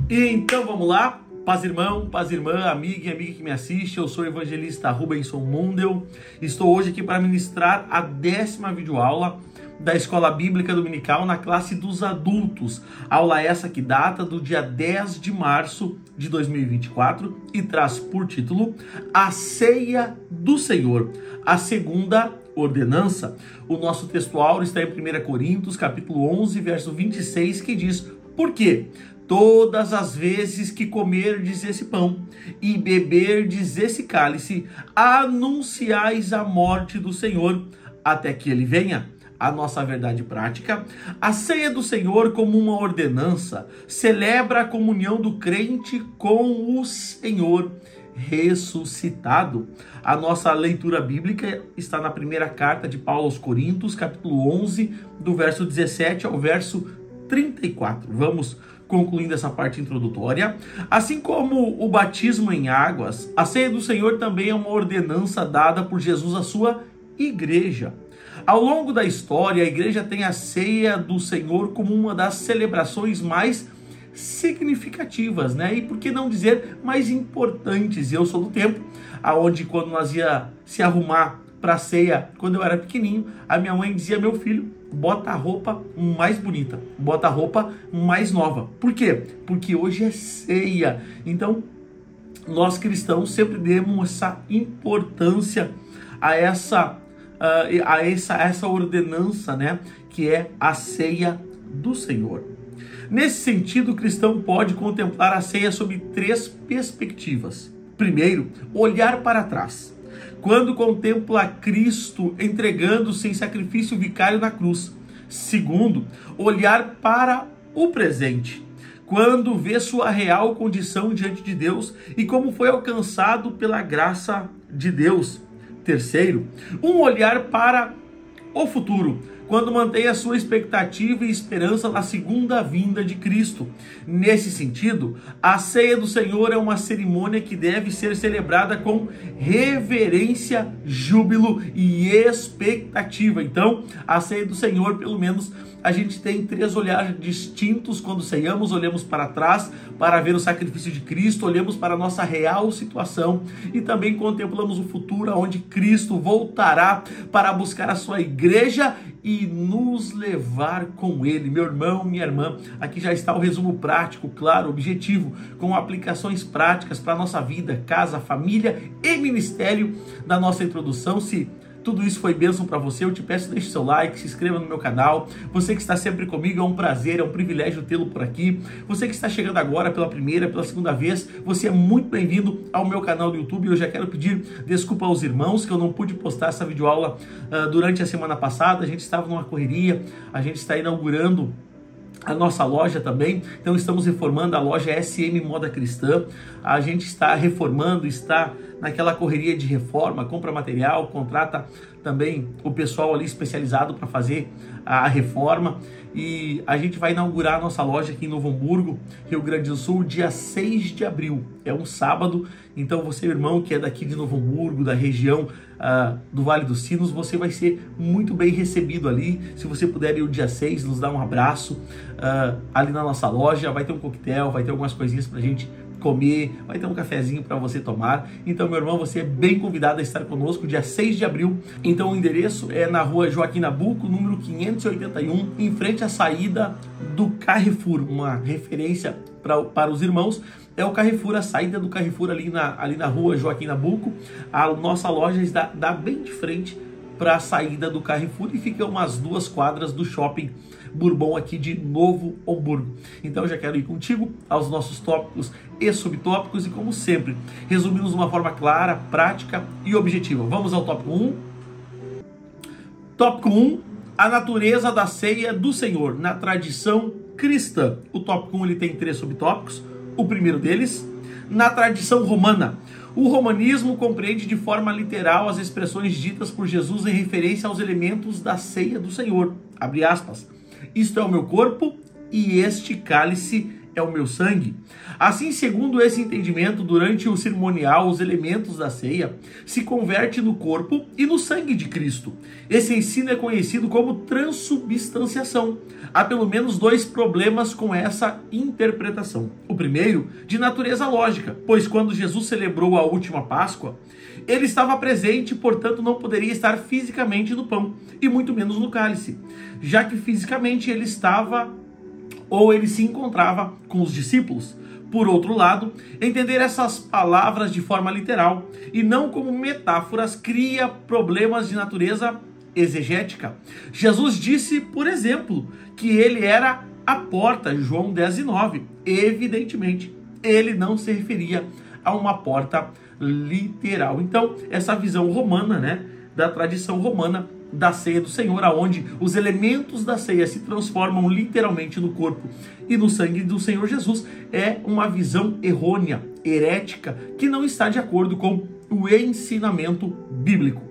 Então vamos lá, paz irmão, paz irmã, amiga e amiga que me assiste, eu sou o evangelista Rubenson Mundel, estou hoje aqui para ministrar a 10ª videoaula da Escola Bíblica Dominical na classe dos adultos. Aula essa que data do dia 10 de março de 2024 e traz por título A Ceia do Senhor, a segunda ordenança. O nosso textual está em 1 Coríntios, capítulo 11, verso 26, que diz: por quê? Todas as vezes que comerdes esse pão e beberdes esse cálice, anunciais a morte do Senhor até que ele venha. A nossa verdade prática: a ceia do Senhor, como uma ordenança, celebra a comunhão do crente com o Senhor ressuscitado. A nossa leitura bíblica está na primeira carta de Paulo aos Coríntios, capítulo 11, do verso 17 ao verso 34. Vamos concluindo essa parte introdutória. Assim como o batismo em águas, a ceia do Senhor também é uma ordenança dada por Jesus à sua igreja. Ao longo da história, a igreja tem a ceia do Senhor como uma das celebrações mais significativas, né? E por que não dizer mais importantes? Eu sou do tempo aonde, quando nós ia se arrumar para a ceia, quando eu era pequenininho, a minha mãe dizia: meu filho, bota a roupa mais bonita, bota a roupa mais nova. Por quê? Porque hoje é ceia. Então, nós cristãos sempre demos essa importância a essa ordenança, né, que é a ceia do Senhor. Nesse sentido, o cristão pode contemplar a ceia sob 3 perspectivas. Primeiro, olhar para trás, quando contempla Cristo entregando-se em sacrifício vicário na cruz. Segundo, olhar para o presente, quando vê sua real condição diante de Deus e como foi alcançado pela graça de Deus. Terceiro, um olhar para o futuro, quando mantém a sua expectativa e esperança na segunda vinda de Cristo. Nesse sentido, a ceia do Senhor é uma cerimônia que deve ser celebrada com reverência, júbilo e expectativa. Então, a ceia do Senhor, pelo menos, a gente tem 3 olhares distintos quando ceiamos. Olhamos para trás para ver o sacrifício de Cristo, olhamos para a nossa real situação e também contemplamos o futuro, onde Cristo voltará para buscar a sua igreja e nos levar com ele. Meu irmão, minha irmã, aqui já está o resumo prático, claro, objetivo, com aplicações práticas para a nossa vida, casa, família e ministério da nossa introdução. Se tudo isso foi bênção para você, eu te peço, deixe seu like, se inscreva no meu canal. Você que está sempre comigo, é um prazer, é um privilégio tê-lo por aqui. Você que está chegando agora pela primeira, pela segunda vez, você é muito bem-vindo ao meu canal do YouTube. Eu já quero pedir desculpa aos irmãos que eu não pude postar essa videoaula durante a semana passada. A gente estava numa correria, a gente está inaugurando a nossa loja também, então estamos reformando a loja SM Moda Cristã. A gente está reformando, está naquela correria de reforma, compra material, contrata também o pessoal ali especializado para fazer a reforma. E a gente vai inaugurar a nossa loja aqui em Novo Hamburgo, Rio Grande do Sul, dia 6 de abril. É um sábado, então você, irmão, que é daqui de Novo Hamburgo, da região do Vale dos Sinos, você vai ser muito bem recebido ali. Se você puder ir o dia 6, nos dar um abraço ali na nossa loja. Vai ter um coquetel, vai ter algumas coisinhas pra gente comer, vai ter um cafezinho para você tomar. Então, meu irmão, você é bem convidado a estar conosco dia 6 de abril. Então, o endereço é na rua Joaquim Nabuco, número 581, em frente à saída do Carrefour. Uma referência para os irmãos é o Carrefour, a saída do Carrefour ali na rua Joaquim Nabuco. A nossa loja dá bem de frente para a saída do Carrefour e fica umas 2 quadras do Shopping Bourbon aqui de Novo Hamburgo. Então eu já quero ir contigo aos nossos tópicos e subtópicos e, como sempre, resumimos de uma forma clara, prática e objetiva. Vamos ao tópico 1. Tópico 1, a natureza da ceia do Senhor na tradição cristã. O tópico 1 ele tem 3 subtópicos. O primeiro deles, na tradição romana. O romanismo compreende de forma literal as expressões ditas por Jesus em referência aos elementos da ceia do Senhor. Abre aspas. Isto é o meu corpo e este cálice é o meu sangue. Assim, segundo esse entendimento, durante o cerimonial, os elementos da ceia se convertem no corpo e no sangue de Cristo. Esse ensino é conhecido como transubstanciação. Há pelo menos dois problemas com essa interpretação. O primeiro, de natureza lógica, pois quando Jesus celebrou a última Páscoa, ele estava presente, portanto não poderia estar fisicamente no pão, e muito menos no cálice, já que fisicamente ele estava ou ele se encontrava com os discípulos. Por outro lado, entender essas palavras de forma literal e não como metáforas cria problemas de natureza exegética. Jesus disse, por exemplo, que ele era a porta, João 10:9. Evidentemente, ele não se referia a uma porta literal. Então, essa visão romana, da tradição romana da ceia do Senhor, aonde os elementos da ceia se transformam literalmente no corpo e no sangue do Senhor Jesus, é uma visão errônea, herética, que não está de acordo com o ensinamento bíblico.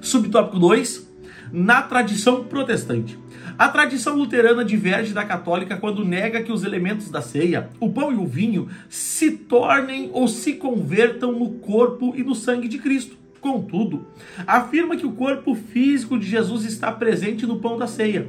Subtópico 2, na tradição protestante. A tradição luterana diverge da católica quando nega que os elementos da ceia, o pão e o vinho, se tornem ou se convertam no corpo e no sangue de Cristo. Contudo, afirma que o corpo físico de Jesus está presente no pão da ceia.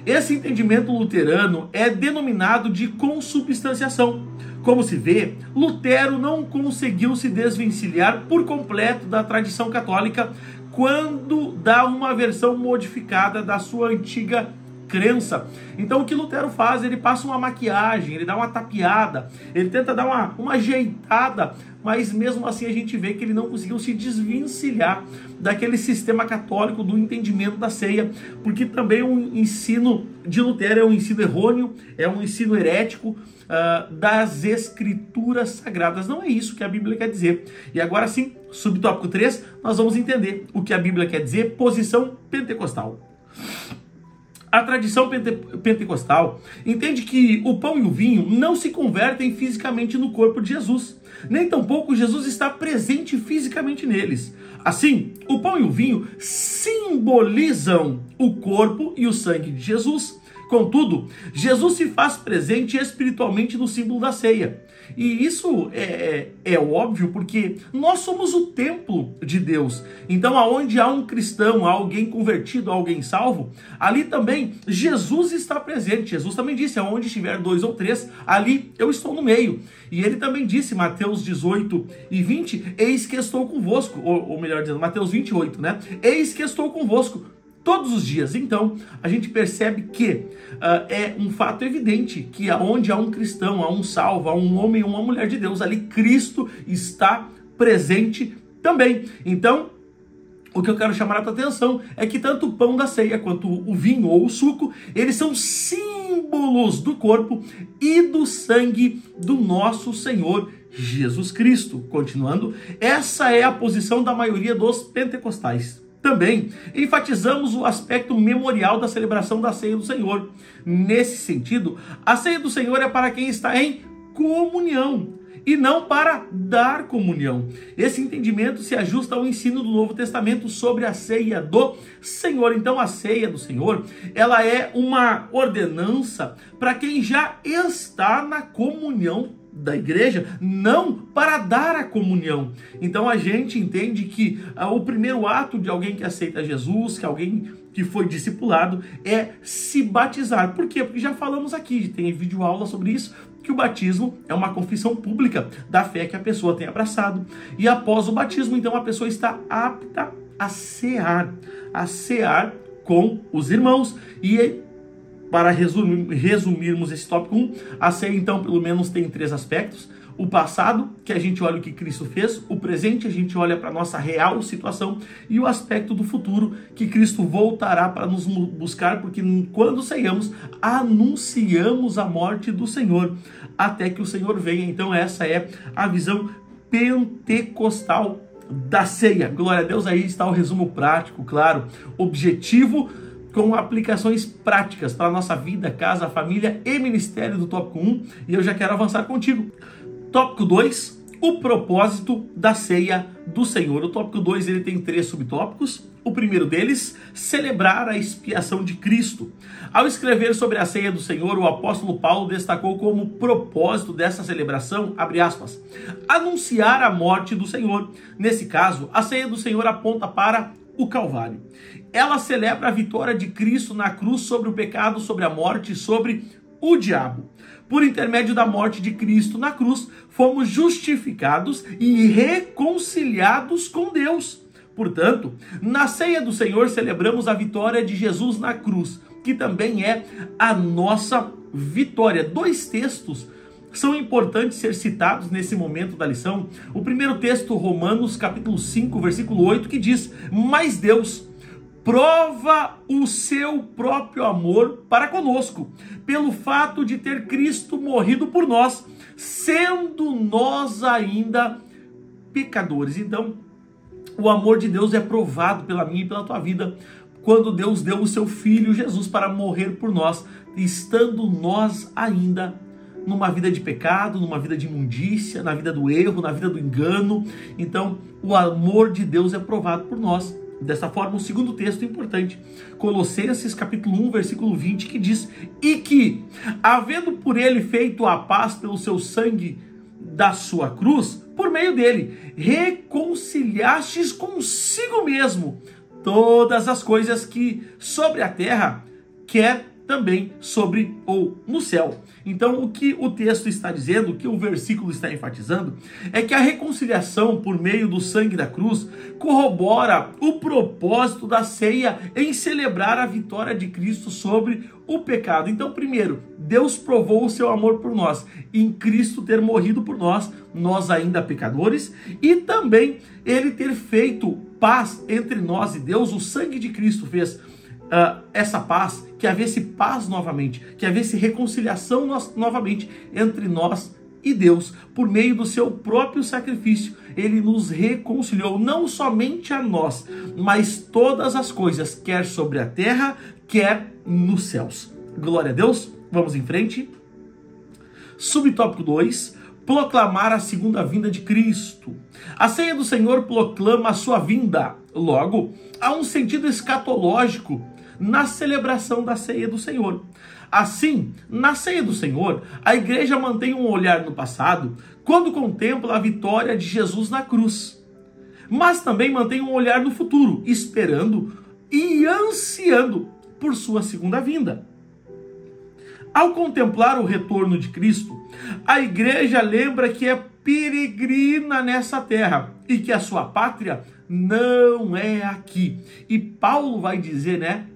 Esse entendimento luterano é denominado de consubstanciação. Como se vê, Lutero não conseguiu se desvencilhar por completo da tradição católica quando dá uma versão modificada da sua antiga crença. Então o que Lutero faz? Ele passa uma maquiagem, ele dá uma tapeada, ele tenta dar uma ajeitada, mas mesmo assim a gente vê que ele não conseguiu se desvencilhar daquele sistema católico do entendimento da ceia, porque também o ensino de Lutero é um ensino errôneo, é um ensino herético das escrituras sagradas. Não é isso que a Bíblia quer dizer. E agora sim, subtópico 3, nós vamos entender o que a Bíblia quer dizer, posição pentecostal. A tradição pentecostal entende que o pão e o vinho não se convertem fisicamente no corpo de Jesus, nem tampouco Jesus está presente fisicamente neles. Assim, o pão e o vinho simbolizam o corpo e o sangue de Jesus. Contudo, Jesus se faz presente espiritualmente no símbolo da ceia. E isso é óbvio porque nós somos o templo de Deus. Então, aonde há um cristão, alguém convertido, alguém salvo, ali também Jesus está presente. Jesus também disse, aonde estiver 2 ou 3, ali eu estou no meio. E ele também disse, Mateus 18:20, eis que estou convosco, ou melhor dizendo, Mateus 28, eis que estou convosco todos os dias. Então, a gente percebe que é um fato evidente que onde há um cristão, há um salvo, há um homem ou uma mulher de Deus, ali Cristo está presente também. Então, o que eu quero chamar a tua atenção é que tanto o pão da ceia quanto o vinho ou o suco, eles são símbolos do corpo e do sangue do nosso Senhor Jesus Cristo. Continuando, essa é a posição da maioria dos pentecostais. Também enfatizamos o aspecto memorial da celebração da ceia do Senhor. Nesse sentido, a ceia do Senhor é para quem está em comunhão e não para dar comunhão. Esse entendimento se ajusta ao ensino do Novo Testamento sobre a ceia do Senhor. Então, a ceia do Senhor, ela é uma ordenança para quem já está na comunhão da igreja, não para dar a comunhão. Então a gente entende que o primeiro ato de alguém que aceita Jesus, que alguém que foi discipulado, é se batizar. Por quê? Porque já falamos aqui, tem vídeo aula sobre isso, que o batismo é uma confissão pública da fé que a pessoa tem abraçado. E após o batismo, então a pessoa está apta a cear com os irmãos. E para resumirmos esse tópico 1, a ceia então pelo menos tem 3 aspectos. O passado, que a gente olha o que Cristo fez. O presente, a gente olha para a nossa real situação. E o aspecto do futuro, que Cristo voltará para nos buscar, porque quando ceiamos, anunciamos a morte do Senhor, até que o Senhor venha. Então essa é a visão pentecostal da ceia. Glória a Deus, aí está o resumo prático, claro, objetivo, com aplicações práticas para a nossa vida, casa, família e ministério do tópico 1. E eu já quero avançar contigo. Tópico 2, o propósito da ceia do Senhor. O tópico 2 ele tem 3 subtópicos. O primeiro deles, celebrar a expiação de Cristo. Ao escrever sobre a ceia do Senhor, o apóstolo Paulo destacou como propósito dessa celebração, abre aspas, anunciar a morte do Senhor. Nesse caso, a ceia do Senhor aponta para o Calvário. Ela celebra a vitória de Cristo na cruz sobre o pecado, sobre a morte e sobre o diabo. Por intermédio da morte de Cristo na cruz, fomos justificados e reconciliados com Deus. Portanto, na ceia do Senhor celebramos a vitória de Jesus na cruz, que também é a nossa vitória. 2 textos são importantes ser citados nesse momento da lição. O primeiro texto, Romanos capítulo 5, versículo 8, que diz: mas Deus prova o seu próprio amor para conosco, pelo fato de ter Cristo morrido por nós, sendo nós ainda pecadores. Então, o amor de Deus é provado pela minha e pela tua vida, quando Deus deu o seu Filho Jesus para morrer por nós, estando nós ainda numa vida de pecado, numa vida de imundícia, na vida do erro, na vida do engano. Então, o amor de Deus é provado por nós. Dessa forma, o segundo texto importante, Colossenses capítulo 1, versículo 20, que diz: e que, havendo por ele feito a paz pelo seu sangue da sua cruz, por meio dele, reconciliastes consigo mesmo todas as coisas que sobre a terra, quer também sobre ou no céu. Então, o que o texto está dizendo, o que o versículo está enfatizando, é que a reconciliação por meio do sangue da cruz corrobora o propósito da ceia em celebrar a vitória de Cristo sobre o pecado. Então, primeiro, Deus provou o seu amor por nós, em Cristo ter morrido por nós, nós ainda pecadores, e também ele ter feito paz entre nós e Deus. O sangue de Cristo fez essa paz, que havesse paz novamente, que havesse reconciliação novamente entre nós e Deus. Por meio do seu próprio sacrifício, ele nos reconciliou, não somente a nós, mas todas as coisas, quer sobre a terra, quer nos céus. Glória a Deus. Vamos em frente. Subtópico 2, proclamar a segunda vinda de Cristo. A ceia do Senhor proclama a sua vinda. Logo, há um sentido escatológico na celebração da ceia do Senhor. Assim, na ceia do Senhor, a igreja mantém um olhar no passado, quando contempla a vitória de Jesus na cruz. Mas também mantém um olhar no futuro, esperando e ansiando por sua segunda vinda. Ao contemplar o retorno de Cristo, a igreja lembra que é peregrina nessa terra e que a sua pátria não é aqui. E Paulo vai dizer,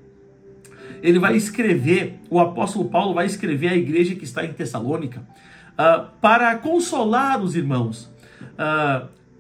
ele vai escrever, o apóstolo Paulo vai escrever à igreja que está em Tessalônica, para consolar os irmãos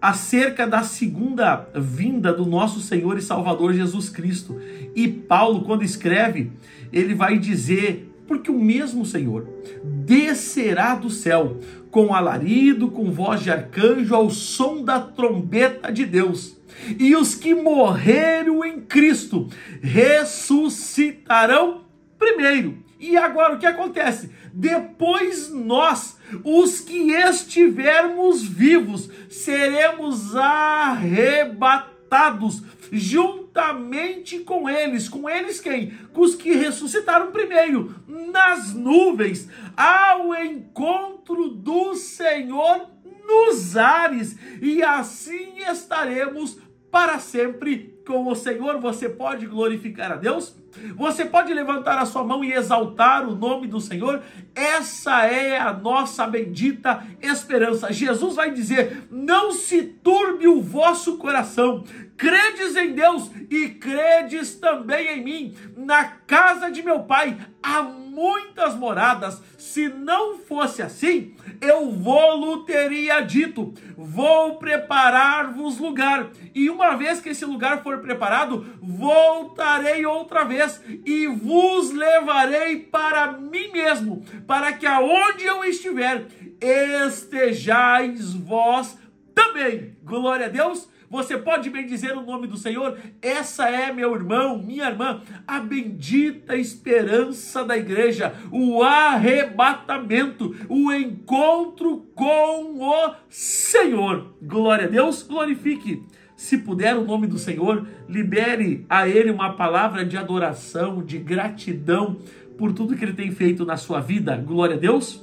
acerca da segunda vinda do nosso Senhor e Salvador Jesus Cristo. E Paulo, quando escreve, ele vai dizer: porque o mesmo Senhor descerá do céu com alarido, com voz de arcanjo, ao som da trombeta de Deus. E os que morreram em Cristo ressuscitarão primeiro. E agora o que acontece? Depois nós, os que estivermos vivos, seremos arrebatados juntamente com eles. Com eles quem? Com os que ressuscitaram primeiro, nas nuvens, ao encontro do Senhor nos ares, e assim estaremos para sempre com o Senhor. Você pode glorificar a Deus? Você pode levantar a sua mão e exaltar o nome do Senhor? Essa é a nossa bendita esperança. Jesus vai dizer: não se turbe o vosso coração, credes em Deus e credes também em mim. Na casa de meu Pai há muitas moradas. Se não fosse assim, eu vou-lo teria dito: vou preparar-vos lugar, e uma vez que esse lugar for preparado, voltarei outra vez e vos levarei para mim mesmo, para que aonde eu estiver, estejais vós também. Glória a Deus. Você pode bendizer o nome do Senhor? Essa é, meu irmão, minha irmã, a bendita esperança da igreja, o arrebatamento, o encontro com o Senhor. Glória a Deus, glorifique, se puder, o nome do Senhor, libere a Ele uma palavra de adoração, de gratidão por tudo que Ele tem feito na sua vida. Glória a Deus.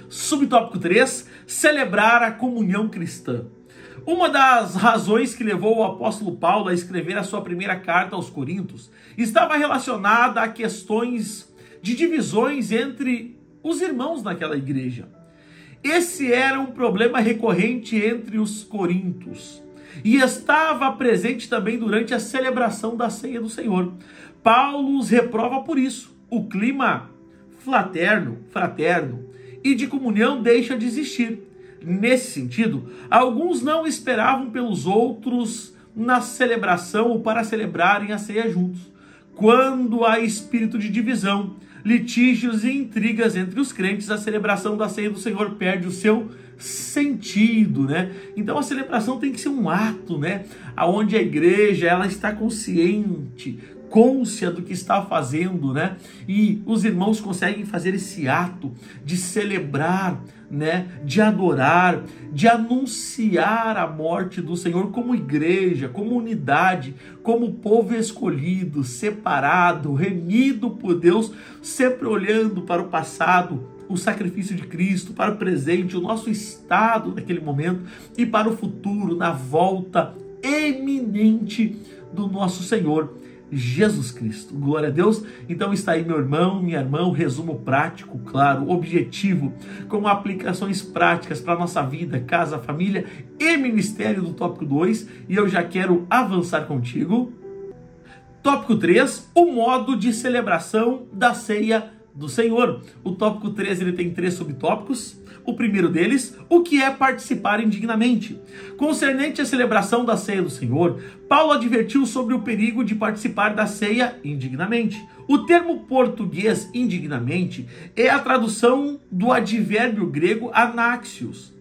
Subtópico 3, celebrar a comunhão cristã. Uma das razões que levou o apóstolo Paulo a escrever a sua primeira carta aos Coríntios estava relacionada a questões de divisões entre os irmãos naquela igreja. Esse era um problema recorrente entre os coríntios e estava presente também durante a celebração da ceia do Senhor. Paulo os reprova por isso. O clima fraterno e de comunhão deixa de existir. Nesse sentido, alguns não esperavam pelos outros na celebração ou para celebrarem a ceia juntos. Quando há espírito de divisão, litígios e intrigas entre os crentes, a celebração da ceia do Senhor perde o seu sentido, né? Então a celebração tem que ser um ato, né? Onde a igreja ela está consciente, cônscia do que está fazendo, né? E os irmãos conseguem fazer esse ato de celebrar, né? De adorar, de anunciar a morte do Senhor como igreja, como unidade, como povo escolhido, separado, remido por Deus, sempre olhando para o passado, o sacrifício de Cristo, para o presente, o nosso estado naquele momento e para o futuro, na volta eminente do nosso Senhor Jesus Cristo. Glória a Deus. Então está aí, meu irmão, minha irmã, o resumo prático, claro, objetivo, com aplicações práticas para a nossa vida, casa, família e ministério do tópico 2. E eu já quero avançar contigo. Tópico 3, o modo de celebração da ceia do Senhor. O tópico 3 ele tem 3 subtópicos. O primeiro deles, o que é participar indignamente. Concernente à celebração da ceia do Senhor, Paulo advertiu sobre o perigo de participar da ceia indignamente. O termo português indignamente é a tradução do advérbio grego anaxios.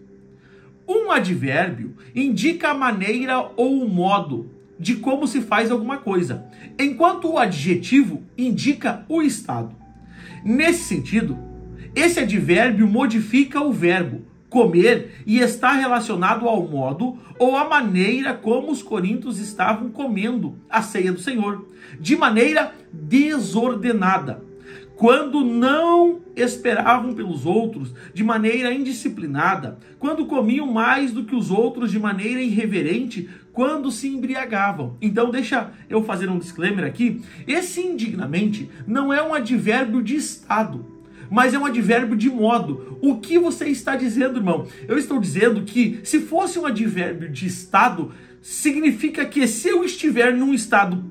Um advérbio indica a maneira ou o modo de como se faz alguma coisa, enquanto o adjetivo indica o estado. Nesse sentido, esse advérbio modifica o verbo comer e está relacionado ao modo ou à maneira como os coríntios estavam comendo a ceia do Senhor, de maneira desordenada, quando não esperavam pelos outros, de maneira indisciplinada, quando comiam mais do que os outros de maneira irreverente, quando se embriagavam. Então deixa eu fazer um disclaimer aqui. Esse indignamente não é um advérbio de estado, mas é um advérbio de modo. O que você está dizendo, irmão? Eu estou dizendo que se fosse um advérbio de estado, significa que se eu estiver num estado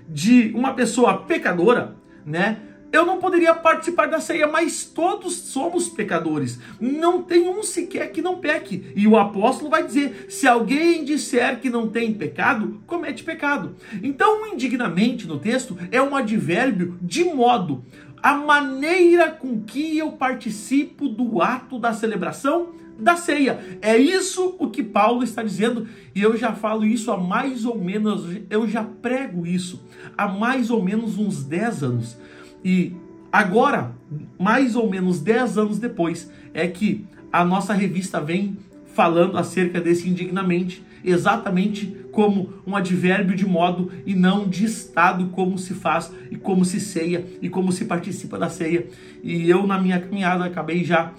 de uma pessoa pecadora, né? Eu não poderia participar da ceia, mas todos somos pecadores. Não tem um sequer que não peque. E o apóstolo vai dizer, se alguém disser que não tem pecado, comete pecado. Então, indignamente no texto é um advérbio de modo. A maneira com que eu participo do ato da celebração da ceia. É isso o que Paulo está dizendo. E eu já falo isso há mais ou menos, eu já prego isso há mais ou menos uns 10 anos. E agora, mais ou menos 10 anos depois, é que a nossa revista vem falando acerca desse indignamente, exatamente como um advérbio de modo e não de estado, como se faz e como se ceia e como se participa da ceia. E eu, na minha caminhada, acabei já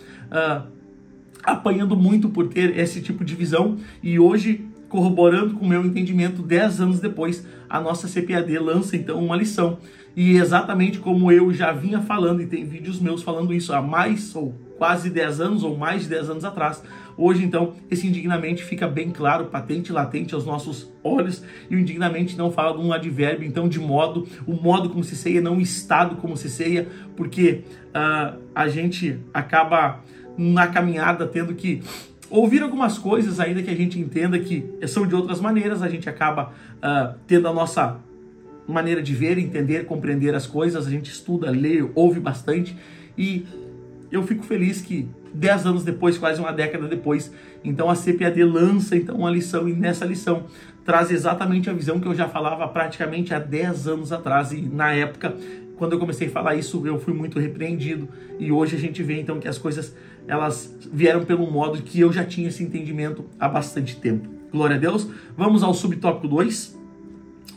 apanhando muito por ter esse tipo de visão, e hoje, corroborando com o meu entendimento, 10 anos depois, a nossa CPAD lança então uma lição. E exatamente como eu já vinha falando, e tem vídeos meus falando isso há mais ou quase 10 anos ou mais de 10 anos atrás, hoje então esse indignamente fica bem claro, patente, latente aos nossos olhos, e o indignamente não fala de um advérbio então de modo, o modo como se ceia, não o estado como se ceia, porque a gente acaba na caminhada tendo que ouvir algumas coisas ainda que a gente entenda que são de outras maneiras, a gente acaba tendo a nossa maneira de ver, entender, compreender as coisas, a gente estuda, lê, ouve bastante, e eu fico feliz que 10 anos depois, quase uma década depois, então a CPAD lança então uma lição, e nessa lição traz exatamente a visão que eu já falava praticamente há 10 anos atrás, e na época, quando eu comecei a falar isso, eu fui muito repreendido, e hoje a gente vê então que as coisas, elas vieram pelo modo que eu já tinha esse entendimento há bastante tempo. Glória a Deus. Vamos ao subtópico 2,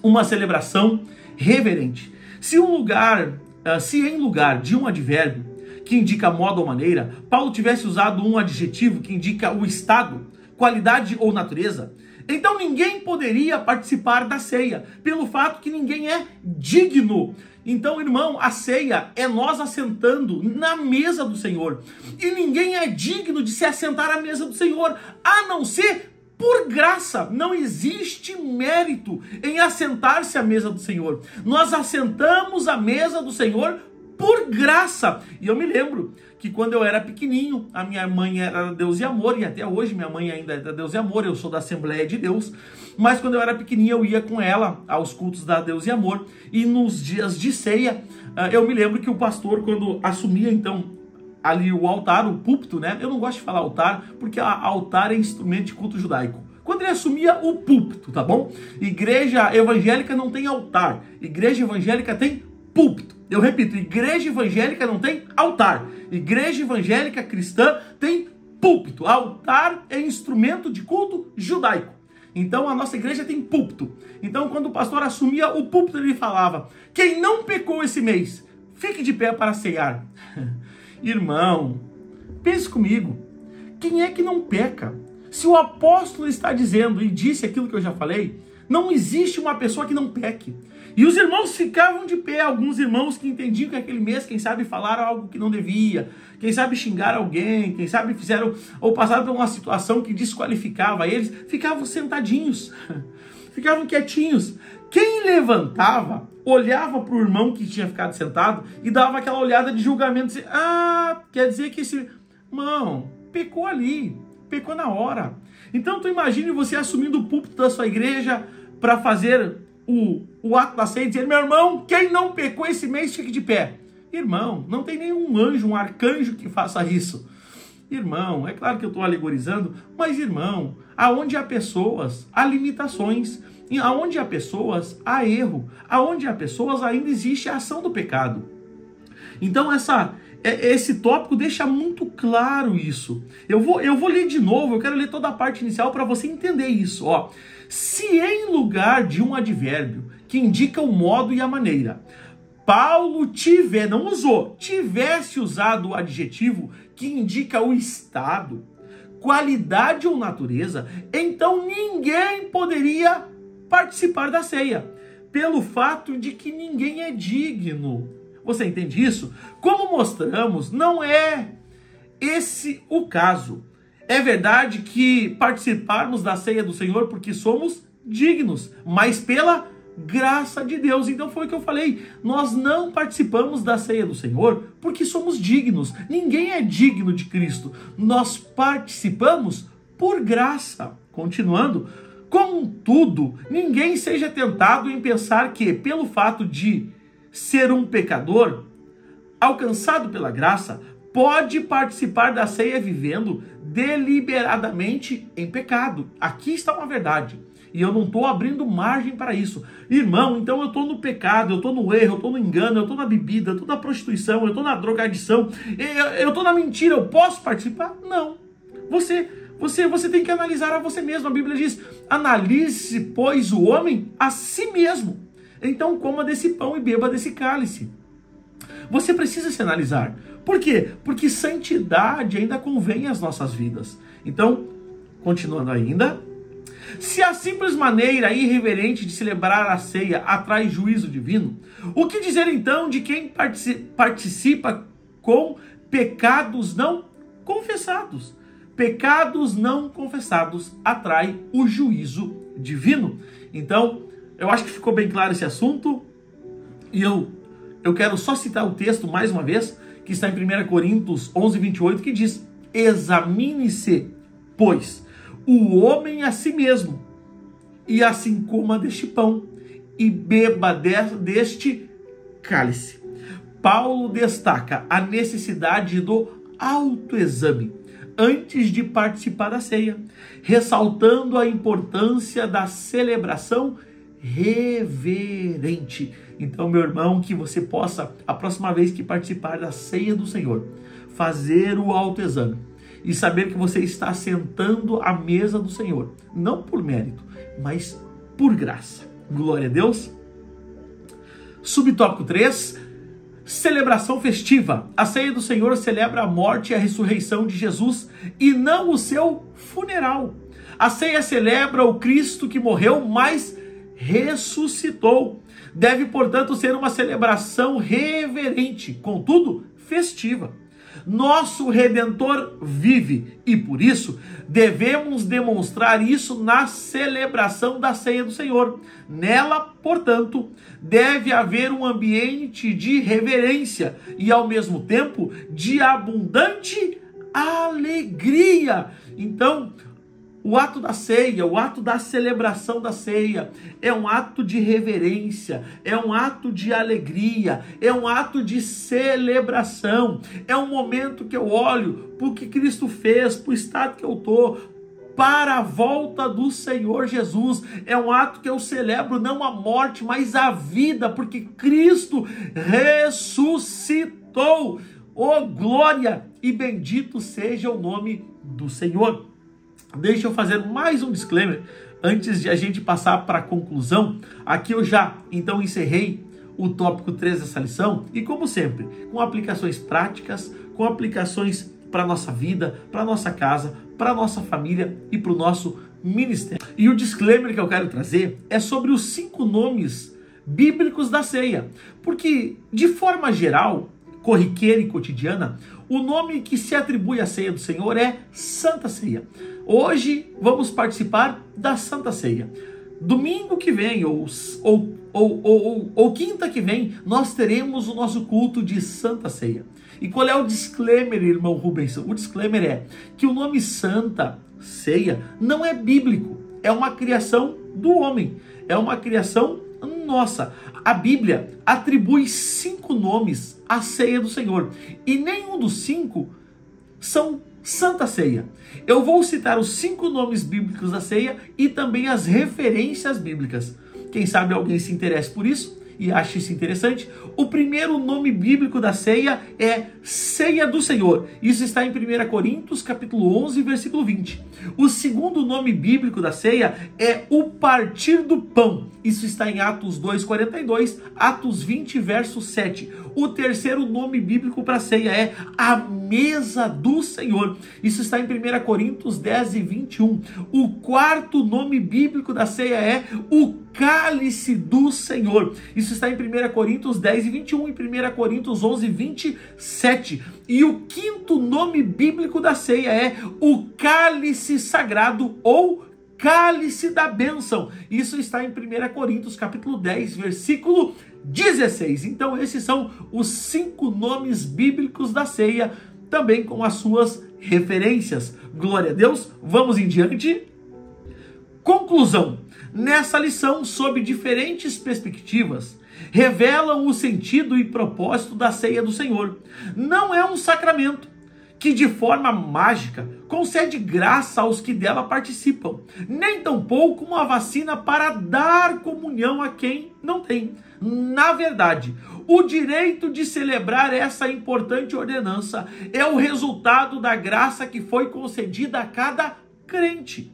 uma celebração reverente. Se em lugar de um advérbio que indica modo ou maneira, Paulo tivesse usado um adjetivo que indica o estado, qualidade ou natureza, então ninguém poderia participar da ceia, pelo fato que ninguém é digno. Então, irmão, a ceia é nós assentando na mesa do Senhor. E ninguém é digno de se assentar à mesa do Senhor, a não ser por graça. Não existe mérito em assentar-se à mesa do Senhor. Nós assentamos à mesa do Senhor por graça. E eu me lembro que quando eu era pequenininho, a minha mãe era Deus e Amor, e até hoje minha mãe ainda é da Deus e Amor, eu sou da Assembleia de Deus, mas quando eu era pequenininho eu ia com ela aos cultos da Deus e Amor, e nos dias de ceia, eu me lembro que o pastor, quando assumia então ali o altar, o púlpito, né? Eu não gosto de falar altar, porque altar é instrumento de culto judaico. Quando ele assumia o púlpito, tá bom? Igreja evangélica não tem altar, igreja evangélica tem púlpito. Eu repito, igreja evangélica não tem altar. Igreja evangélica cristã tem púlpito. Altar é instrumento de culto judaico. Então a nossa igreja tem púlpito. Então quando o pastor assumia o púlpito, ele falava: quem não pecou esse mês, fique de pé para ceiar. Irmão, pense comigo. Quem é que não peca? Se o apóstolo está dizendo e disse aquilo que eu já falei, não existe uma pessoa que não peque. E os irmãos ficavam de pé, alguns irmãos que entendiam que aquele mês, quem sabe, falaram algo que não devia, quem sabe xingaram alguém, quem sabe fizeram ou passaram por uma situação que desqualificava eles, ficavam sentadinhos, ficavam quietinhos. Quem levantava, olhava para o irmão que tinha ficado sentado e dava aquela olhada de julgamento, assim, quer dizer que esse irmão pecou ali, pecou na hora. Então tu imagine você assumindo o púlpito da sua igreja para fazer o ato da ceia e dizer: meu irmão, quem não pecou esse mês, fique de pé. Irmão, não tem nenhum anjo, um arcanjo que faça isso. Irmão, é claro que eu estou alegorizando, mas irmão, aonde há pessoas, há limitações. E aonde há pessoas, há erro. Aonde há pessoas, ainda existe a ação do pecado. Então esse tópico deixa muito claro isso. Eu vou ler de novo, eu quero ler toda a parte inicial para você entender isso. Ó. Se em lugar de um advérbio que indica o modo e a maneira, Paulo tivesse usado o adjetivo que indica o estado, qualidade ou natureza, então ninguém poderia participar da ceia, pelo fato de que ninguém é digno. Você entende isso? Como mostramos, não é esse o caso. É verdade que participarmos da ceia do Senhor porque somos dignos, mas pela graça de Deus. Então foi o que eu falei, nós não participamos da ceia do Senhor porque somos dignos. Ninguém é digno de Cristo. Nós participamos por graça. Continuando, contudo, ninguém seja tentado em pensar que, pelo fato de ser um pecador, alcançado pela graça, pode participar da ceia vivendo deliberadamente em pecado. Aqui está uma verdade. E eu não estou abrindo margem para isso. Irmão, então eu estou no pecado, eu estou no erro, eu estou no engano, eu estou na bebida, eu estou na prostituição, eu estou na drogadição, eu estou na mentira, eu posso participar? Não. Você tem que analisar a você mesmo. A Bíblia diz: analise, pois, o homem a si mesmo. Então coma desse pão e beba desse cálice. Você precisa se analisar. Por quê? Porque santidade ainda convém às nossas vidas. Então, continuando ainda, se a simples maneira irreverente de celebrar a ceia atrai juízo divino, o que dizer então de quem participa com pecados não confessados? Pecados não confessados atrai o juízo divino. Então, eu acho que ficou bem claro esse assunto. E eu quero só citar o texto mais uma vez, que está em 1 Coríntios 11, 28, que diz: examine-se, pois, o homem a si mesmo, e assim coma deste pão, e beba deste cálice. Paulo destaca a necessidade do autoexame antes de participar da ceia, ressaltando a importância da celebração reverente. Então, meu irmão, que você possa, a próxima vez que participar da ceia do Senhor, fazer o autoexame e saber que você está sentando à mesa do Senhor, não por mérito, mas por graça. Glória a Deus. Subtópico 3, celebração festiva. A ceia do Senhor celebra a morte e a ressurreição de Jesus e não o seu funeral. A ceia celebra o Cristo que morreu, mas ressuscitou. Deve, portanto, ser uma celebração reverente, contudo, festiva. Nosso Redentor vive e, por isso, devemos demonstrar isso na celebração da ceia do Senhor. Nela, portanto, deve haver um ambiente de reverência e, ao mesmo tempo, de abundante alegria. Então, o ato da ceia, o ato da celebração da ceia é um ato de reverência, é um ato de alegria, é um ato de celebração. É um momento que eu olho para o que Cristo fez, para o estado que eu estou, para a volta do Senhor Jesus. É um ato que eu celebro não a morte, mas a vida, porque Cristo ressuscitou. Oh, glória e bendito seja o nome do Senhor. Deixa eu fazer mais um disclaimer antes de a gente passar para a conclusão. Aqui eu já, então, encerrei o tópico 3 dessa lição e, como sempre, com aplicações práticas, com aplicações para a nossa vida, para a nossa casa, para a nossa família e para o nosso ministério. E o disclaimer que eu quero trazer é sobre os 5 nomes bíblicos da ceia, porque, de forma geral, corriqueira e cotidiana, o nome que se atribui à ceia do Senhor é Santa Ceia. Hoje vamos participar da Santa Ceia. Domingo que vem ou quinta que vem, nós teremos o nosso culto de Santa Ceia. E qual é o disclaimer, irmão Rubens? O disclaimer é que o nome Santa Ceia não é bíblico, é uma criação do homem, é uma criação nossa. A Bíblia atribui 5 nomes à ceia do Senhor e nenhum dos 5 são Santa Ceia. Eu vou citar os 5 nomes bíblicos da ceia e também as referências bíblicas. Quem sabe alguém se interesse por isso e ache isso interessante. O primeiro nome bíblico da ceia é Ceia do Senhor. Isso está em 1 Coríntios, capítulo 11, versículo 20. O segundo nome bíblico da ceia é o partir do pão. Isso está em Atos 2:42, Atos 20, verso 7. O terceiro nome bíblico para a ceia é a mesa do Senhor. Isso está em 1 Coríntios 10 e 21. O quarto nome bíblico da ceia é o cálice do Senhor. Isso está em 1 Coríntios 10 e 21 e 1 Coríntios 11, 27. E o quinto nome bíblico da ceia é o cálice sagrado ou cálice da bênção. Isso está em 1 Coríntios capítulo 10, versículo 16. Então esses são os 5 nomes bíblicos da ceia, também com as suas referências. Glória a Deus. Vamos em diante. Conclusão. Nessa lição, sob diferentes perspectivas, revelam o sentido e propósito da ceia do Senhor. Não é um sacramento que de forma mágica concede graça aos que dela participam, nem tampouco uma vacina para dar comunhão a quem não tem. Na verdade, o direito de celebrar essa importante ordenança é o resultado da graça que foi concedida a cada crente.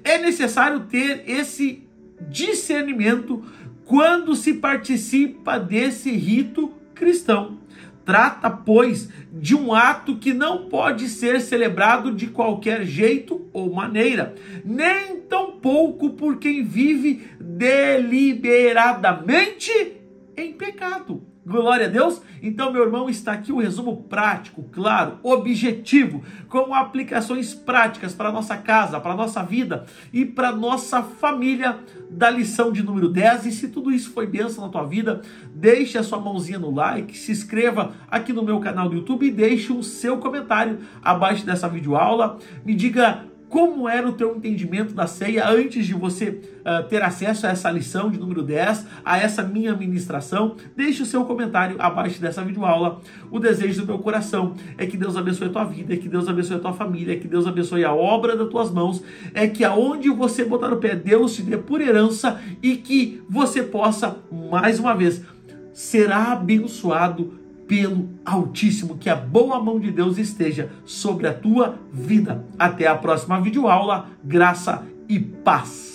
É necessário ter esse discernimento quando se participa desse rito cristão. Trata, pois, de um ato que não pode ser celebrado de qualquer jeito ou maneira, nem tampouco por quem vive deliberadamente em pecado. Glória a Deus. Então, meu irmão, está aqui o resumo prático, claro, objetivo, com aplicações práticas para a nossa casa, para a nossa vida e para a nossa família da lição de número 10. E se tudo isso foi bênção na tua vida, deixe a sua mãozinha no like, se inscreva aqui no meu canal do YouTube e deixe o seu comentário abaixo dessa videoaula. Me diga como era o teu entendimento da ceia antes de você ter acesso a essa lição de número 10, a essa minha ministração. Deixe o seu comentário abaixo dessa videoaula. O desejo do meu coração é que Deus abençoe a tua vida, é que Deus abençoe a tua família, é que Deus abençoe a obra das tuas mãos, é que aonde você botar no pé, Deus te dê por herança e que você possa, mais uma vez, ser abençoado pelo Altíssimo, que a boa mão de Deus esteja sobre a tua vida. Até a próxima videoaula, graça e paz.